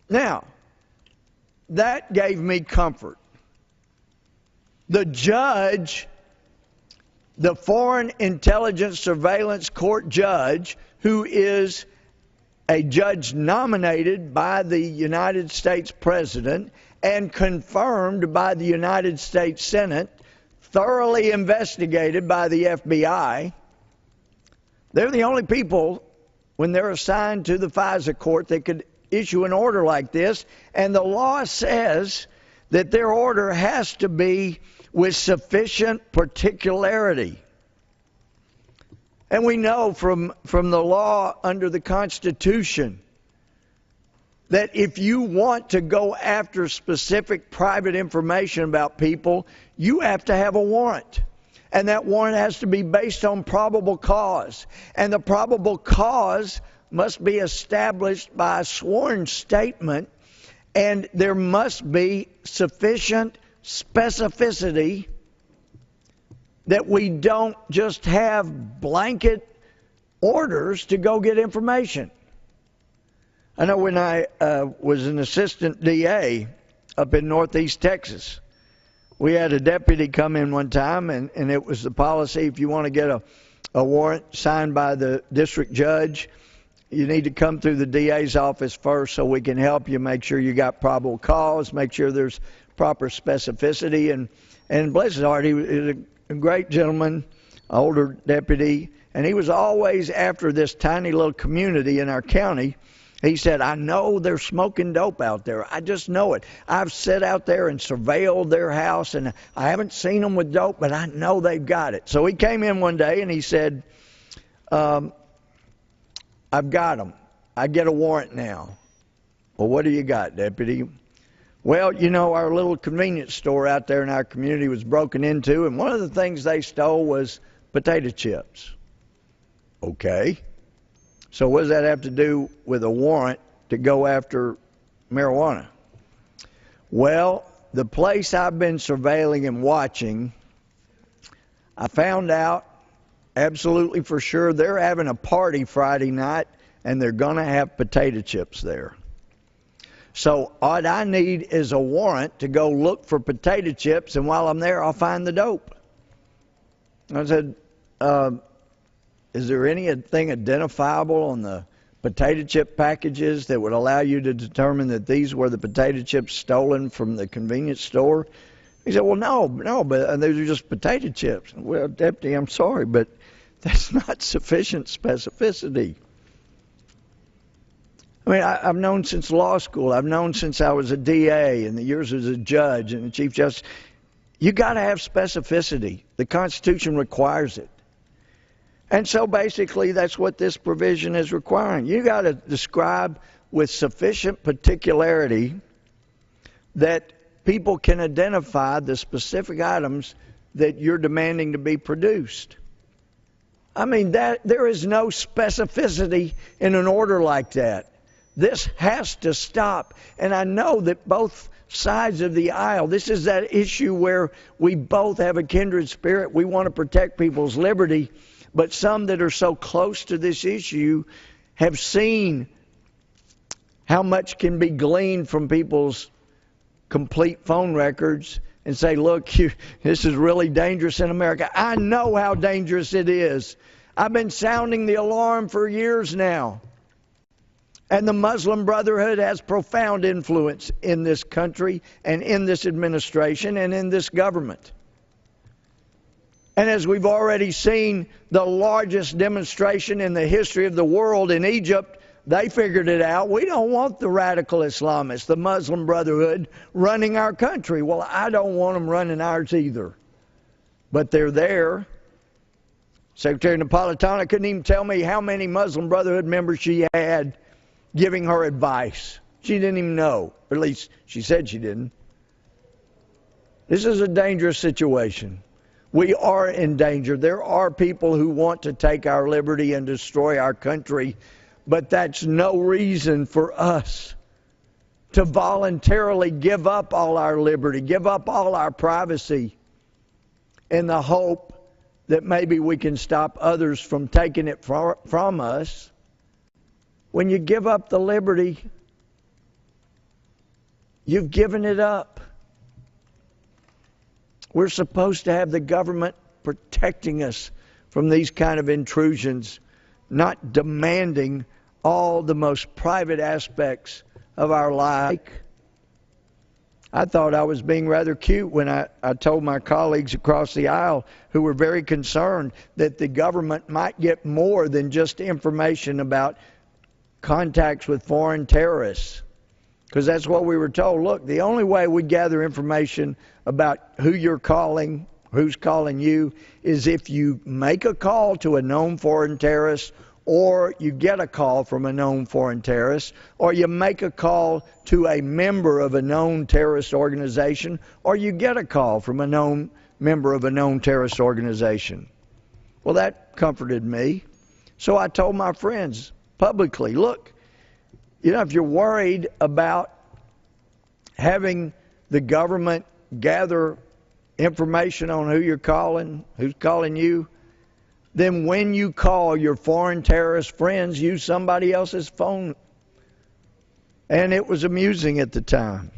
Now, that gave me comfort. The judge, the Foreign Intelligence Surveillance Court judge, who is a judge nominated by the United States President and confirmed by the United States Senate, thoroughly investigated by the FBI, they're the only people, when they're assigned to the FISA court, that could issue an order like this. And the law says that their order has to be with sufficient particularity. And we know from the law under the Constitution that if you want to go after specific private information about people, you have to have a warrant. And that warrant has to be based on probable cause. And the probable cause must be established by a sworn statement, and there must be sufficient specificity that we don't just have blanket orders to go get information. I know when I was an assistant DA up in Northeast Texas, we had a deputy come in one time, and it was the policy, if you want to get a warrant signed by the district judge, you need to come through the DA's office first so we can help you make sure you got probable cause, make sure there's proper specificity. And bless his heart, he was a great gentleman, older deputy, and he was always after this tiny little community in our county. He said, I know they're smoking dope out there. I just know it. I've sat out there and surveilled their house, and I haven't seen them with dope, but I know they've got it. So he came in one day, and he said, I've got them. I get a warrant now. Well, what do you got, deputy? Well, you know, our little convenience store out there in our community was broken into, and one of the things they stole was potato chips. Okay. So what does that have to do with a warrant to go after marijuana? Well, the place I've been surveilling and watching, I found out absolutely for sure they're having a party Friday night, and they're going to have potato chips there. So all I need is a warrant to go look for potato chips, and while I'm there, I'll find the dope. I said, is there anything identifiable on the potato chip packages that would allow you to determine that these were the potato chips stolen from the convenience store? He said, well, no, but these are just potato chips. Well, Deputy, I'm sorry, but that's not sufficient specificity. I mean, I've known since law school. I've known since I was a DA and the years as a judge and a Chief Justice. You got to have specificity. The Constitution requires it. And so basically that's what this provision is requiring. You got to describe with sufficient particularity that people can identify the specific items that you're demanding to be produced. I mean, that there is no specificity in an order like that. This has to stop. And I know that both sides of the aisle, this is that issue where we both have a kindred spirit. We want to protect people's liberty. But some that are so close to this issue have seen how much can be gleaned from people's complete phone records and say, look, this is really dangerous in America. I know how dangerous it is. I've been sounding the alarm for years now. And the Muslim Brotherhood has profound influence in this country and in this administration and in this government. And as we've already seen, the largest demonstration in the history of the world in Egypt, they figured it out. We don't want the radical Islamists, the Muslim Brotherhood, running our country. Well, I don't want them running ours either. But they're there. Secretary Napolitano couldn't even tell me how many Muslim Brotherhood members she had giving her advice. She didn't even know. Or at least she said she didn't. This is a dangerous situation. We are in danger. There are people who want to take our liberty and destroy our country, but that's no reason for us to voluntarily give up all our liberty, give up all our privacy in the hope that maybe we can stop others from taking it from us. When you give up the liberty, You've given it up. We're supposed to have the government protecting us from these kind of intrusions, not demanding all the most private aspects of our life. I thought I was being rather cute when I told my colleagues across the aisle who were very concerned that the government might get more than just information about contacts with foreign terrorists. Because that's what we were told. Look, the only way we gather information about who you're calling, who's calling you, is if you make a call to a known foreign terrorist, or you get a call from a known foreign terrorist, or you make a call to a member of a known terrorist organization, or you get a call from a known member of a known terrorist organization. Well, that comforted me. So I told my friends publicly, look, if you're worried about having the government gather information on who you're calling, who's calling you, then when you call your foreign terrorist friends, use somebody else's phone. And it was amusing at the time.